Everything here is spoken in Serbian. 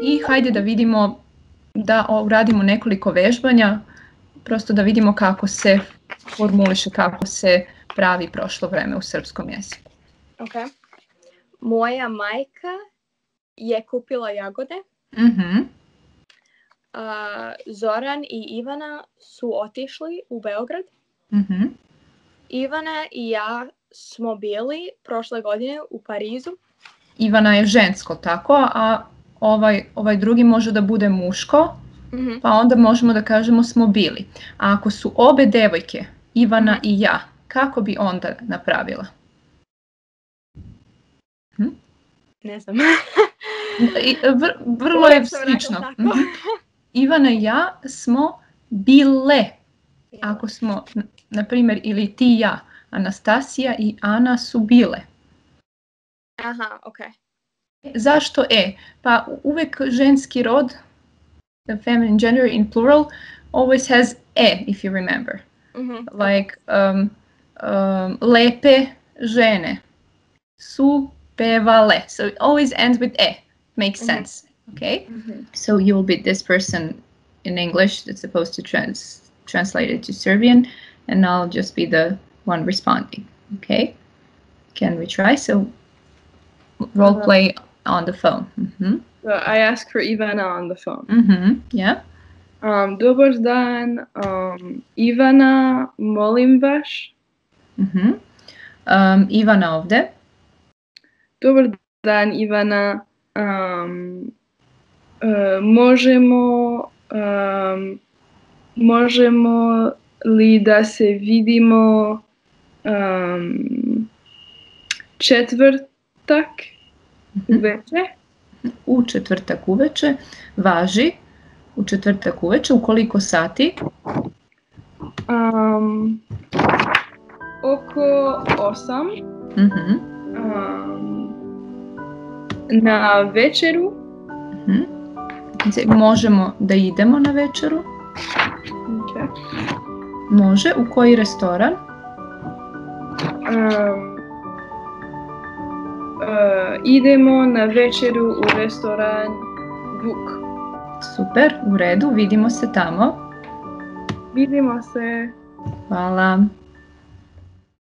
I hajde da vidimo, da uradimo nekoliko vežbanja, prosto da vidimo kako se formuliše, kako se pravi prošlo vreme u srpskom jeziku. Ok. Moja majka je kupila jagode. Zoran i Ivana su otišli u Beograd. Ivana i ja smo bili prošle godine u Parizu. Ivana je žensko, tako, a ovaj drugi može da bude muško, pa onda možemo da kažemo smo bili. A ako su obe devojke, Ivana i ja, kako bi onda napravila? Ne znam. Vrlo je slično. Ivana i ja smo bile. Ako smo, na primjer, ili ti i ja, Anastasija i Ana su bile. Aha, ok. Zašto e? Pa uvek ženski rod, the feminine gender in plural, always has e, if you remember. Like, lepe žene su pevale. So it always ends with e. Makes sense. Okay? So you will be this person in English that's supposed to translate it to Serbian, and I'll just be the one responding. Okay? Can we try? So role play on the phone. So I ask for Ivana on the phone. Yeah. Dobar dan, Ivana, molim vas. Ivana ovde. Dobar dan, Ivana. Možemo li da se vidimo četvrtak uveče? U četvrtak uveče. Važi. U četvrtak uveče. U koliko sati? Oko 8. Na večeru. Možemo da idemo na večeru. Može. U koji restoran? Idemo na večeru u restoran Vuk. Super, u redu, vidimo se tamo. Vidimo se. Hvala.